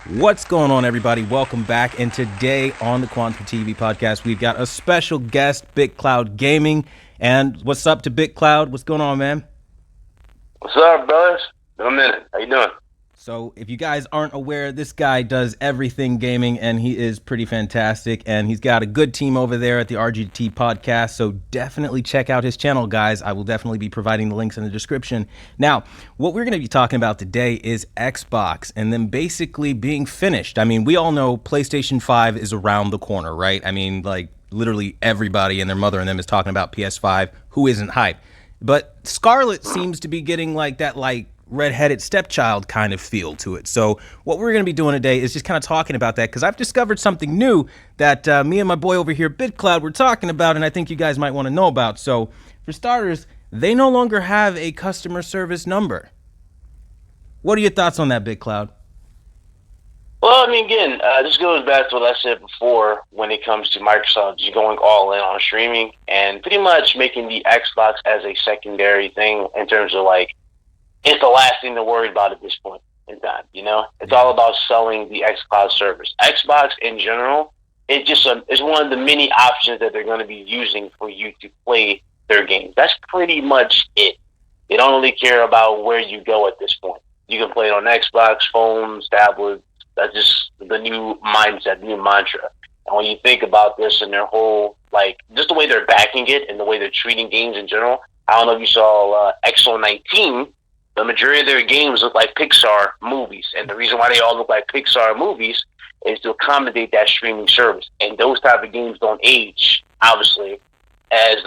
What's going on, everybody? Welcome back. And today on the Quantum TV podcast, we've got a special guest, Big Cloud Gaming. And what's up to Big Cloud? What's going on, man? What's up, brothers? Been a minute. How you doing? So if you guys aren't aware, this guy does everything gaming, and he is pretty fantastic. And he's got a good team over there at the RGT podcast. So definitely check out his channel, guys. I will definitely be providing the links in the description. Now, what we're going to be talking about today is Xbox and then basically being finished. I mean, we all know PlayStation 5 is around the corner, right? I mean, like literally everybody and their mother and them is talking about PS5. Who isn't hyped? But Scarlett seems to be getting like that, redheaded stepchild kind of feel to it. So what we're going to be doing today is just kind of talking about that, because I've discovered something new that me and my boy over here, BitCloud, were talking about, and I think you guys might want to know about. So for starters, they no longer have a customer service number. What are your thoughts on that, BitCloud? Well, I mean, again, this goes back to what I said before when it comes to Microsoft just going all in on streaming and pretty much making the Xbox as a secondary thing in terms of like, it's the last thing to worry about at this point in time, you know? It's all about selling the xCloud service. Xbox in general, it's one of the many options that they're going to be using for you to play their games. That's pretty much it. They don't really care about where you go at this point. You can play it on Xbox, phones, tablets. That's just the new mindset, the new mantra. And when you think about this and their whole, like, just the way they're backing it and the way they're treating games in general, I don't know if you saw XO 19, the majority of their games look like Pixar movies. And the reason why they all look like Pixar movies is to accommodate that streaming service. And those type of games don't age, obviously, as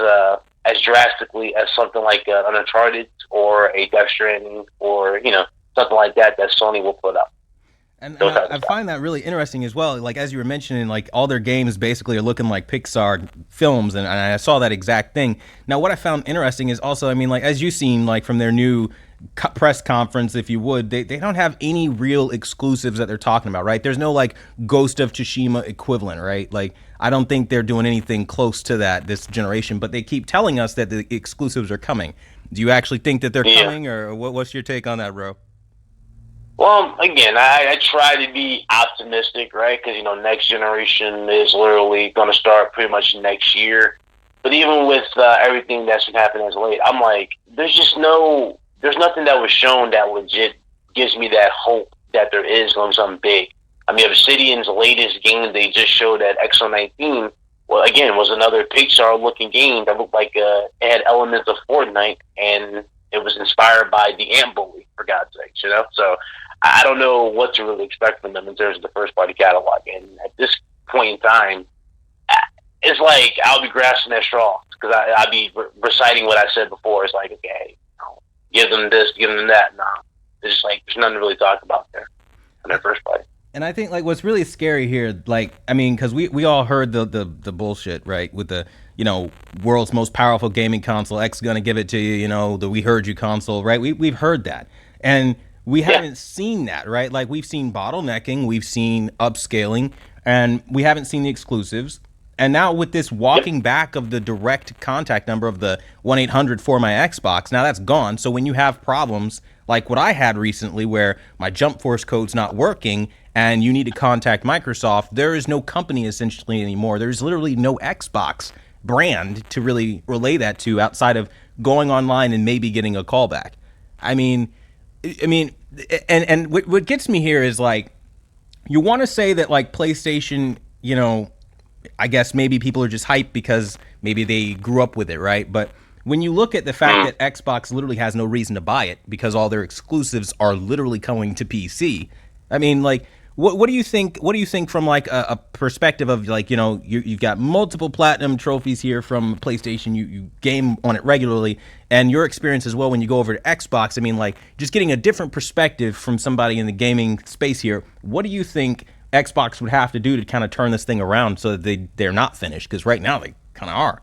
drastically as something like an Uncharted or a Death Stranding or, you know, something like that Sony will put up. And I find that really interesting as well. Like, as you were mentioning, like all their games basically are looking like Pixar films, and I saw that exact thing. Now, what I found interesting is also, I mean, like, as you've seen, like from their new press conference, if you would, they don't have any real exclusives that they're talking about, right? There's no like Ghost of Tsushima equivalent, right? Like, I don't think they're doing anything close to that this generation, but they keep telling us that the exclusives are coming. Do you actually think that they're coming, or what's your take on that, bro? Well, again, I try to be optimistic, right? Because, you know, next generation is literally going to start pretty much next year. But even with everything that's been happening as of late, I'm like, there's nothing that was shown that legit gives me that hope that there is going to be something big. I mean, Obsidian's latest game they just showed at XO 19, well, again, was another Pixar-looking game that looked like it had elements of Fortnite, and it was inspired by the Ant Bully, for God's sakes, you know? So I don't know what to really expect from them in terms of the first-party catalog. And at this point in time, it's like I'll be grasping at straws because I'll be reciting what I said before. It's like, okay, give them this, give them that. No, it's just like there's nothing to really talk about there on their first party. And I think like what's really scary here, like, I mean, because we all heard the bullshit, right, with the, you know, world's most powerful gaming console, X gonna give it to you, you know, the we heard you console, right? We've heard that, and we haven't seen that, right? Like, we've seen bottlenecking, we've seen upscaling, and we haven't seen the exclusives. And now with this walking back of the direct contact number of the 1-800 for my Xbox, now that's gone. So when you have problems like what I had recently where my jump force code's not working and you need to contact Microsoft, there is no company essentially anymore. There's literally no Xbox brand to really relay that to outside of going online and maybe getting a callback. I mean, and what gets me here is like, you want to say that like PlayStation, you know, I guess maybe people are just hyped because maybe they grew up with it, right? But when you look at the fact that Xbox literally has no reason to buy it because all their exclusives are literally coming to PC, I mean, like, what do you think? What do you think from like a perspective of like, you know, you've got multiple platinum trophies here from PlayStation, you game on it regularly, and your experience as well when you go over to Xbox. I mean, like, just getting a different perspective from somebody in the gaming space here. What do you think Xbox would have to do to kind of turn this thing around so that they're not finished? Because right now they kind of are.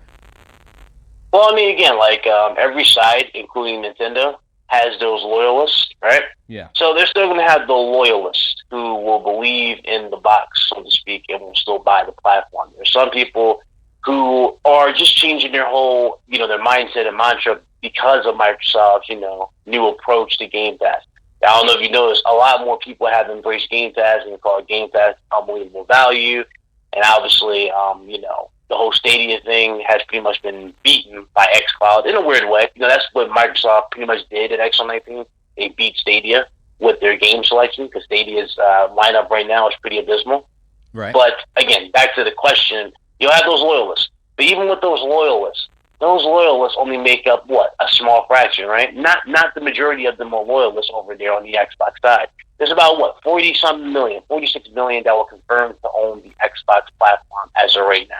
Well, I mean, again, like every side, including Nintendo, has those loyalists, right? Yeah. So they're still going to have the loyalists who will believe in the box, so to speak, and will still buy the platform. There's some people who are just changing their whole, you know, their mindset and mantra because of Microsoft's, you know, new approach to Game Pass. I don't know if you noticed, a lot more people have embraced Game Pass and call it Game Pass unbelievable value. And obviously, the whole Stadia thing has pretty much been beaten by xCloud in a weird way. That's what Microsoft pretty much did at X19. They beat Stadia with their game selection because Stadia's lineup right now is pretty abysmal. Right. But again, back to the question, you have those loyalists. But even with those loyalists only make up what? A small fraction, right? Not the majority of them are loyalists over there on the Xbox side. There's about what, 40-something million, 46 million that were confirmed to own the Xbox platform as of right now.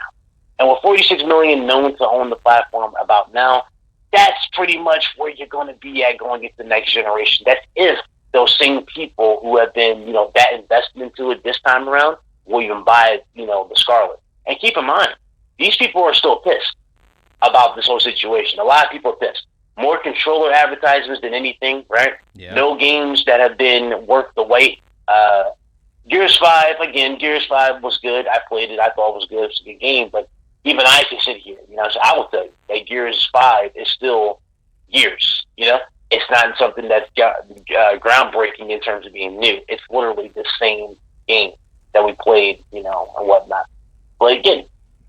And with 46 million known to own the platform about now, that's pretty much where you're going to be at going into the next generation. That's if those same people who have been, that invested into it this time around will even buy, the Scarlett. And keep in mind, these people are still pissed about this whole situation. A lot of people are pissed. More controller advertisements than anything, right? Yeah. No games that have been worth the wait. Gears 5 was good. I played it. I thought it was good. It's a good game, but even I can sit here, so I will tell you that Gears 5 is still Gears, It's not something that's groundbreaking in terms of being new. It's literally the same game that we played, and whatnot. But again,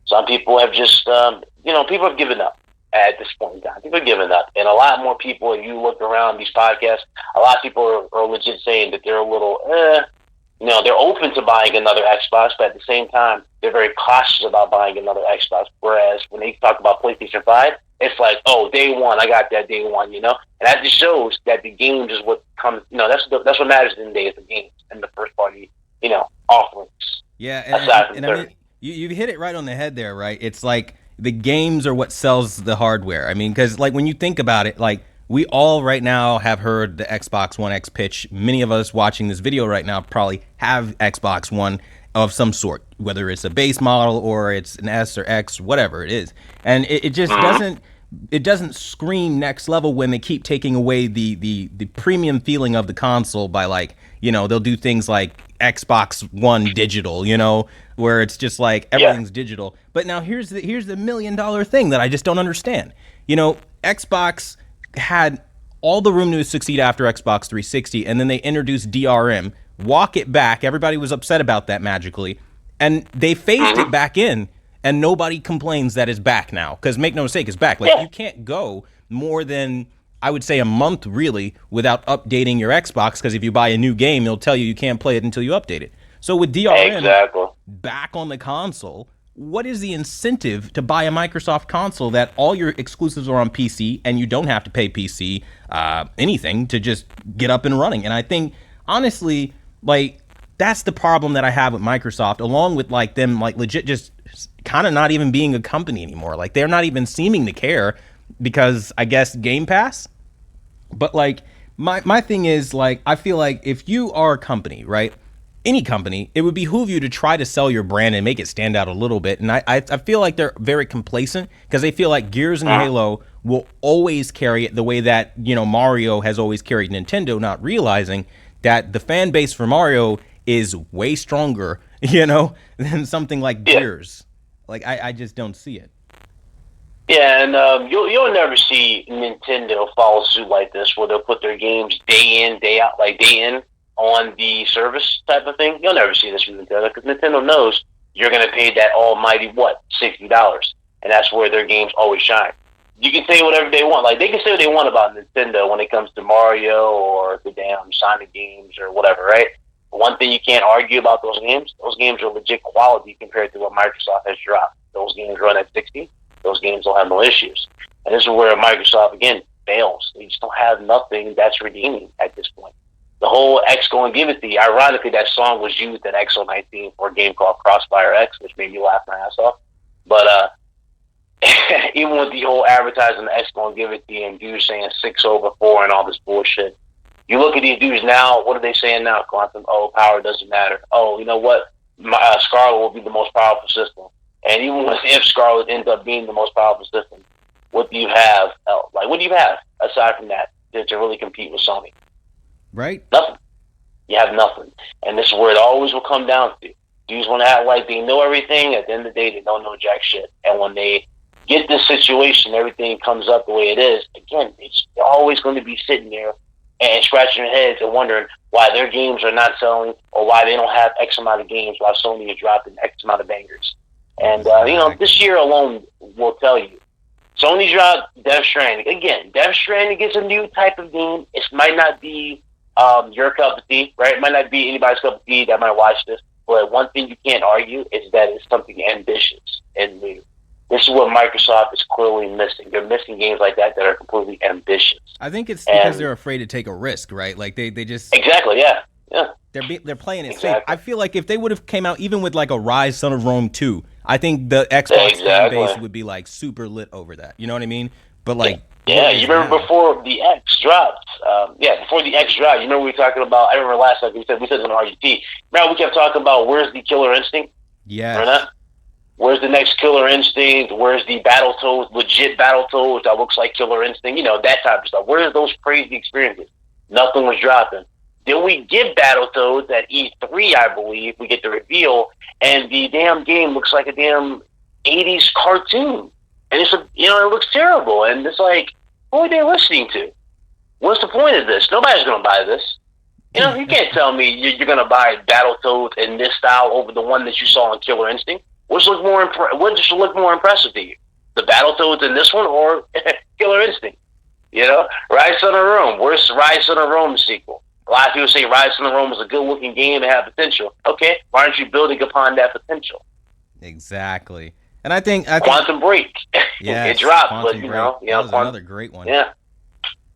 some people have just, people have given up at this point in time. People have given up. And a lot more people, if you look around these podcasts, a lot of people are legit saying that they're a little, they're open to buying another Xbox, but at the same time, they're very cautious about buying another Xbox. Whereas when they talk about PlayStation 5, it's like, oh, day one, I got that day one, And that just shows that the games is what comes, that's what matters in the day is the games and the first party, offerings. Yeah, and I mean, you hit it right on the head there, right? It's like the games are what sells the hardware. I mean, because like when you think about it, like we all right now have heard the Xbox One X pitch. Many of us watching this video right now probably have Xbox One of some sort, whether it's a base model or it's an S or X, whatever it is. And it just doesn't scream next level when they keep taking away the premium feeling of the console by like, they'll do things like Xbox One digital, where it's just like everything's digital. But now here's the $1 million thing that I just don't understand. Xbox had all the room to succeed after Xbox 360, and then they introduced DRM, walk it back. Everybody was upset about that magically, and they phased it back in, and nobody complains that it's back now. Because make no mistake, it's back. Like you can't go more than, I would say, a month really without updating your Xbox, because if you buy a new game, it'll tell you can't play it until you update it. So with DRM back on the console, what is the incentive to buy a Microsoft console that all your exclusives are on PC and you don't have to pay PC anything to just get up and running? And I think, honestly, like, that's the problem that I have with Microsoft, along with like them like legit just kind of not even being a company anymore. Like they're not even seeming to care because I guess Game Pass. But like my thing is, like, I feel like if you are a company, right? Any company, it would behoove you to try to sell your brand and make it stand out a little bit. And I feel like they're very complacent because they feel like Gears and Halo will always carry it the way that, Mario has always carried Nintendo, not realizing that the fan base for Mario is way stronger, than something like Gears. Like, I just don't see it. Yeah, and you'll never see Nintendo follow suit like this, where they'll put their games day in, day out, like day in on the service type of thing. You'll never see this from Nintendo because Nintendo knows you're going to pay that almighty $60, and that's where their games always shine. You can say whatever they want. Like they can say what they want about Nintendo when it comes to Mario or the damn Sonic games or whatever, right? One thing you can't argue about those games are legit quality compared to what Microsoft has dropped. Those games run at 60. Those games don't have no issues. And this is where Microsoft, again, fails. They just don't have nothing that's redeeming at this point. The whole X going to give it to you. Ironically, that song was used in XO19 for a game called Crossfire X, which made me laugh my ass off. But even with the whole advertising, X going to give it to you, and dudes saying 6/4 and all this bullshit. You look at these dudes now, what are they saying now, Quantum? Oh, power doesn't matter. Oh, you know what? Scarlet will be the most powerful system. And even if Scarlet ends up being the most powerful system, what do you have? What do you have aside from that to really compete with Sony? Right. Nothing. You have nothing. And this is where it always will come down to. Dudes want to act like they know everything. At the end of the day, they don't know jack shit. And when they get this situation, everything comes up the way it is. Again, they're always going to be sitting there and scratching their heads and wondering why their games are not selling or why they don't have X amount of games while Sony is dropping X amount of bangers. And, this year alone will tell you. Sony dropped Death Stranding. Again, Death Stranding is a new type of game. It might not be your cup of tea, right? It might not be anybody's cup of tea that might watch this. But one thing you can't argue is that it's something ambitious and new. This is what Microsoft is clearly missing. They're missing games like that are completely ambitious. I think it's because they're afraid to take a risk, right? Like they just exactly, yeah. They're playing it safe. I feel like if they would have came out even with like a Rise Son of Rome 2, I think the Xbox fan base would be like super lit over that. You know what I mean? But like, you remember before the X dropped? Before the X dropped, you remember we were talking about? I remember last time we said in RGT. Remember we kept talking about where's the Killer Instinct? Yeah. Remember that? Where's the next Killer Instinct? Where's the Battletoads, legit Battletoads that looks like Killer Instinct? That type of stuff. Where's those crazy experiences? Nothing was dropping. Then we get Battletoads at E3, I believe. We get the reveal, and the damn game looks like a damn 80s cartoon. And it looks terrible. And it's like, who are they listening to? What's the point of this? Nobody's going to buy this. You can't tell me you're going to buy Battletoads in this style over the one that you saw in Killer Instinct. What should look more impressive to you? The Battletoads in this one or Killer Instinct? Rise Son of Rome. Where's Rise Son of Rome sequel? A lot of people say Rise Son of Rome is a good-looking game and have potential. Okay, why aren't you building upon that potential? Exactly. And I think Quantum Break. Yes, it dropped, Quantum but Break. That was another great one. Yeah.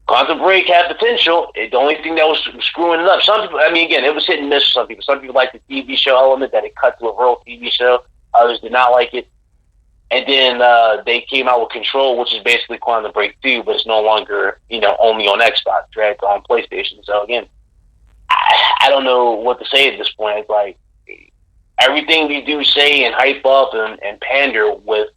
Quantum Break had potential. The only thing that was screwing it up, some people, again, it was hit and miss for some people. Some people liked the TV show element that it cut to a real TV show. Others did not like it. And then they came out with Control, which is basically Quantum Break 2, but it's no longer, only on Xbox, right? It's on PlayStation. So again, I don't know what to say at this point. It's like everything we do say and hype up and pander with,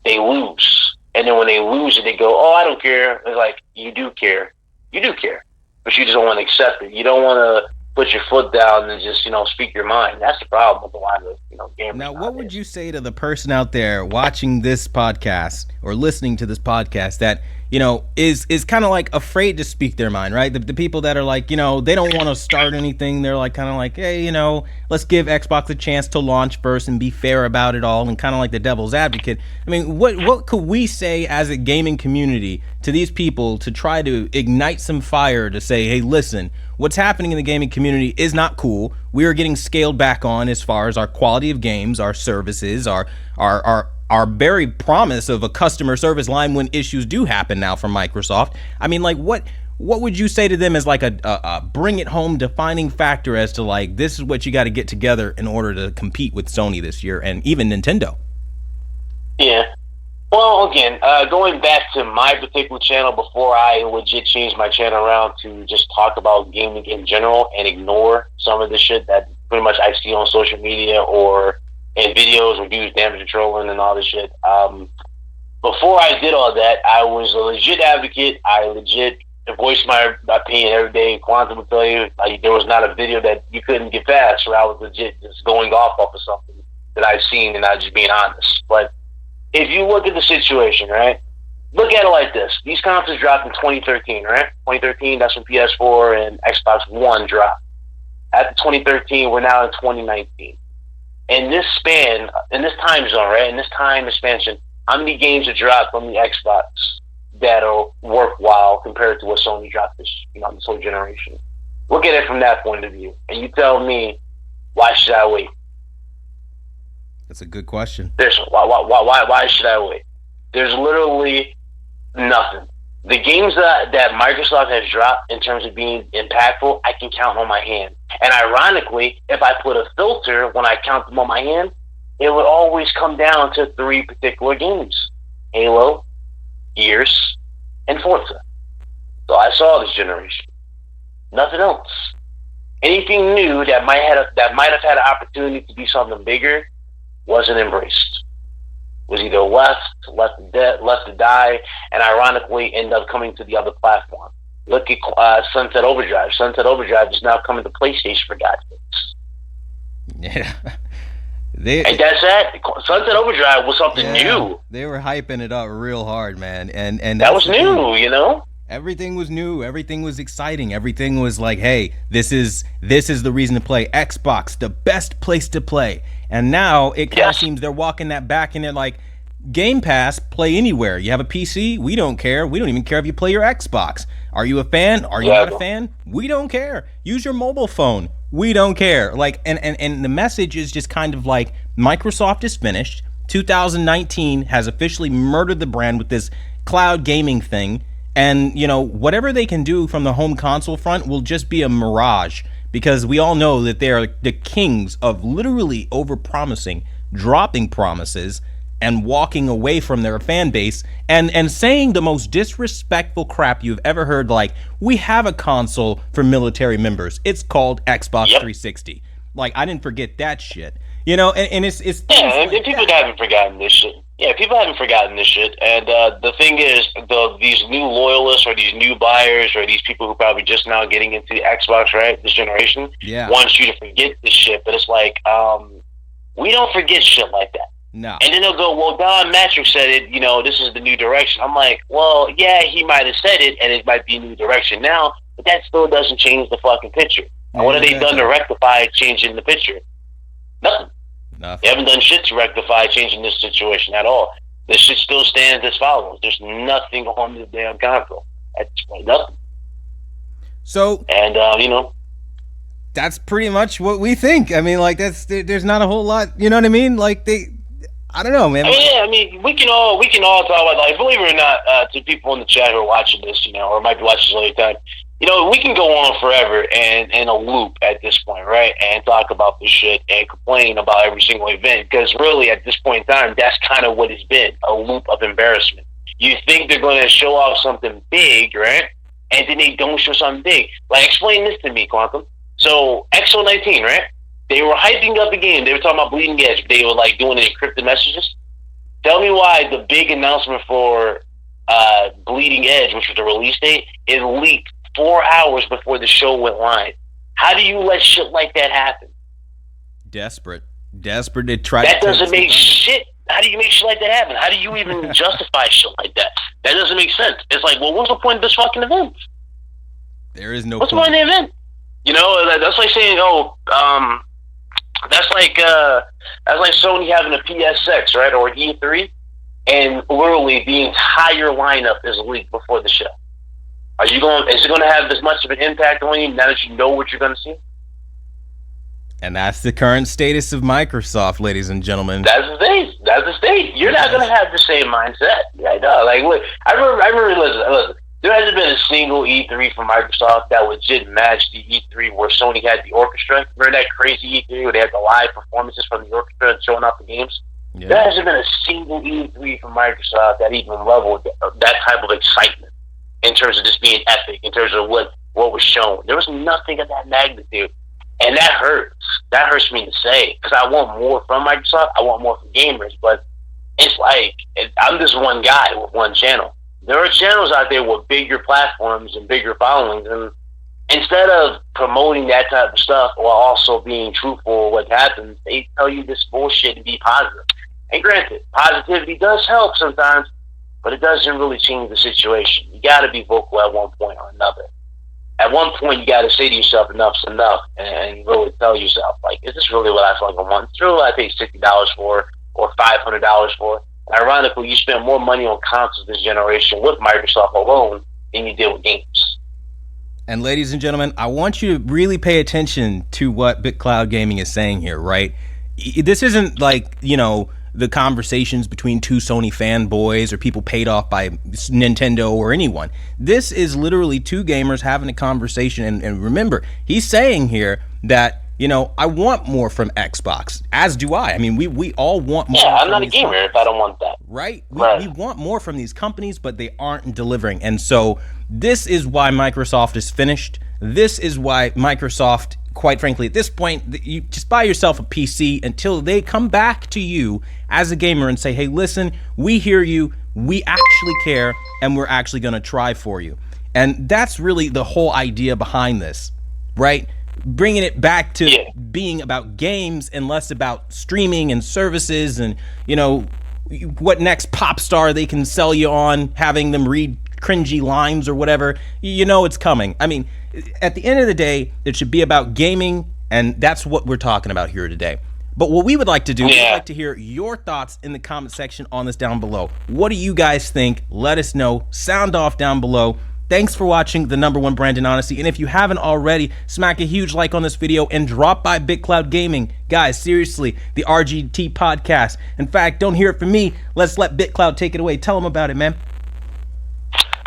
they lose. And then when they lose it, they go, oh, I don't care. It's like, you do care. You do care. But you just don't want to accept it. You don't want to put your foot down and just, speak your mind. That's the problem with a lot of, gamers. Now, what would you say to the person out there watching this podcast or listening to this podcast that, is kind of like afraid to speak their mind, right? The people that are like, they don't want to start anything. They're like, kind of like, hey, let's give Xbox a chance to launch first and be fair about it all, and kind of like the devil's advocate. I mean, what could we say as a gaming community to these people to try to ignite some fire to say, hey, listen, what's happening in the gaming community is not cool. We are getting scaled back on as far as our quality of games, our services, our very promise of a customer service line when issues do happen now from Microsoft. I mean, like, what would you say to them as like a bring it home defining factor as to like, this is what you got to get together in order to compete with Sony this year and even Nintendo? Yeah. Well, again, going back to my particular channel before I legit changed my channel around to just talk about gaming in general and ignore some of the shit that pretty much I see on social media or in videos, reviews, damage controlling, and all this shit. Before I did all that, I was a legit advocate. I legit voiced my opinion every day. Quantum will tell you, there was not a video that you couldn't get past where I was legit just going off of something that I've seen and not just being honest. But if you look at the situation, right, look at it like this. These consoles dropped in 2013, right? 2013, that's when PS4 and Xbox One dropped. After 2013, we're now in 2019. In this span, in this time zone, right, in this time expansion, how many games have dropped from the Xbox that'll worthwhile compared to what Sony dropped this whole generation? Look at it from that point of view, and you tell me, why should I wait? That's a good question. Why should I wait? There's literally nothing. The games that Microsoft has dropped in terms of being impactful, I can count on my hand. And ironically, if I put a filter when I count them on my hand, it would always come down to 3 particular games: Halo, Gears, and Forza. So I saw this generation. Nothing else. Anything new that might have had an opportunity to be something bigger wasn't embraced. Was either left to die, and ironically ended up coming to the other platform. Look at Sunset Overdrive. Sunset Overdrive is now coming to PlayStation, for God's sakes. Yeah. And that's that. Sunset Overdrive was something new. They were hyping it up real hard, man. And that was new, Everything was new. Everything was exciting. Everything was like, hey, this is the reason to play. Xbox, the best place to play. And now it kind of seems they're walking that back, and they're like, Game Pass, play anywhere. You have a PC? We don't care. We don't even care if you play your Xbox. Are you a fan? Are you not a fan? We don't care. Use your mobile phone. We don't care. Like, and the message is just kind of like, Microsoft is finished. 2019 has officially murdered the brand with this cloud gaming thing. And, whatever they can do from the home console front will just be a mirage, because we all know that they are the kings of literally overpromising, dropping promises, and walking away from their fan base, and saying the most disrespectful crap you've ever heard, like, we have a console for military members. It's called Xbox 360. Like, I didn't forget that shit. And it's and people haven't forgotten this shit. Yeah, people haven't forgotten this shit. And the thing is, these new loyalists or these new buyers or these people who probably just now getting into the Xbox, right, this generation, wants you to forget this shit. But it's like, we don't forget shit like that. No. And then they'll go, well, Don Matrick said it, this is the new direction. I'm like, well, yeah, he might have said it, and it might be a new direction now, but that still doesn't change the fucking picture. And what have they done to rectify changing the picture? Nothing. They haven't done shit to rectify changing this situation at all. This shit still stands as follows. There's nothing on the damn console. That's nothing. So, and that's pretty much what we think. I mean, like, there's not a whole lot. You know what I mean? Like, I don't know, man. I mean, we can all talk about, like, believe it or not, to people in the chat who are watching this, or might be watching this later time. We can go on forever and in a loop at this point, right? And talk about this shit and complain about every single event, because really at this point in time, that's kind of what it's been, a loop of embarrassment. You think they're going to show off something big, right? And then they don't show something big. Like, explain this to me, Quantum. So, XO19, right? They were hyping up the game. They were talking about Bleeding Edge. They were like doing the encrypted messages. Tell me why the big announcement for Bleeding Edge, which was the release date, is leaked 4 hours before the show went live. How do you let shit like that happen? Desperate to try. That doesn't make shit. How do you make shit like that happen? How do you even justify shit like that? That doesn't make sense. It's like, well, what's the point of this fucking event? There is no. What's the point of the event? That's like saying, that's like Sony having a PSX, right, or an E3, and literally the entire lineup is leaked before the show. Is it going to have as much of an impact on you now that you know what you're going to see? And that's the current status of Microsoft, ladies and gentlemen. That's the state. You're not going to have the same mindset. Yeah, no. Like, look, I remember. Listen. There hasn't been a single E3 from Microsoft that legit matched the E3 where Sony had the orchestra. Remember that crazy E3 where they had the live performances from the orchestra showing off the games? Yeah. There hasn't been a single E3 from Microsoft that even leveled that type of excitement in terms of just being epic, in terms of what was shown. There was nothing of that magnitude. And that hurts. That hurts me to say, because I want more from Microsoft. I want more from gamers. But it's like, I'm just one guy with one channel. There are channels out there with bigger platforms and bigger followings, and instead of promoting that type of stuff while also being truthful with what happens, they tell you this bullshit and be positive. And granted, positivity does help sometimes, but it doesn't really change the situation. You got to be vocal at one point or another. At one point, you got to say to yourself, enough's enough, and really tell yourself, like, is this really what I feel like I want? It's really what I paid $60 for or $500 for. Ironically, you spend more money on consoles this generation with Microsoft alone than you did with games. And ladies and gentlemen, I want you to really pay attention to what BitCloud Gaming is saying here, right? This isn't like, the conversations between two Sony fanboys or people paid off by Nintendo or anyone. This is literally two gamers having a conversation. And remember, he's saying here that, I want more from Xbox, as do I. I mean, we all want more. Yeah, I'm not a gamer if I don't want that. Right? We want more from these companies, but they aren't delivering. And so this is why Microsoft is finished. This is why Microsoft, quite frankly, at this point, you just buy yourself a PC until they come back to you as a gamer and say, hey, listen, we hear you, we actually care, and we're actually going to try for you. And that's really the whole idea behind this, right? Bringing it back to being about games and less about streaming and services and, what next pop star they can sell you on, having them read cringy lines or whatever, you know it's coming. I mean, at the end of the day, it should be about gaming, and that's what we're talking about here today. But what we would like to do, we'd like to hear your thoughts in the comment section on this down below. What do you guys think? Let us know. Sound off down below. Thanks for watching the #1 brand in honesty. And if you haven't already, smack a huge like on this video and drop by BitCloud Gaming. Guys, seriously, the RGT podcast. In fact, don't hear it from me. Let's let BitCloud take it away. Tell them about it, man.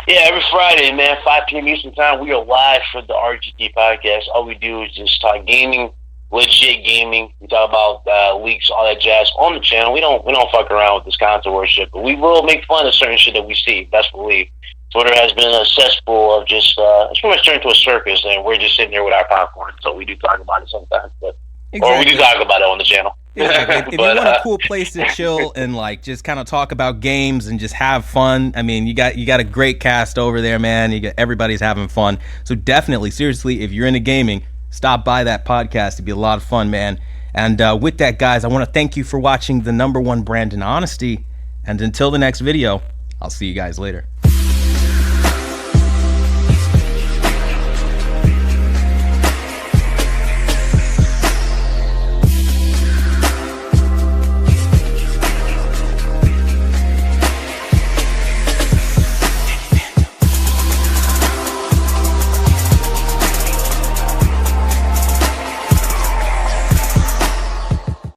Yeah, every Friday, man, 5 p.m. Eastern time, we are live for the RGT podcast. All we do is just talk gaming, legit gaming. We talk about leaks, all that jazz on the channel. We don't fuck around with this console worship, but we will make fun of certain shit that we see. Best believe. Twitter has been a cesspool of just it's pretty much turned into a circus, and we're just sitting there with our popcorn. So we do talk about it sometimes, but or we do talk about it on the channel. Exactly. If you want a cool place to chill and like just kind of talk about games and just have fun, I mean, you got a great cast over there, man. Everybody's having fun. So definitely, seriously, if you're into gaming, stop by that podcast. It'd be a lot of fun, man. And with that, guys, I want to thank you for watching the #1 brand in honesty. And until the next video, I'll see you guys later.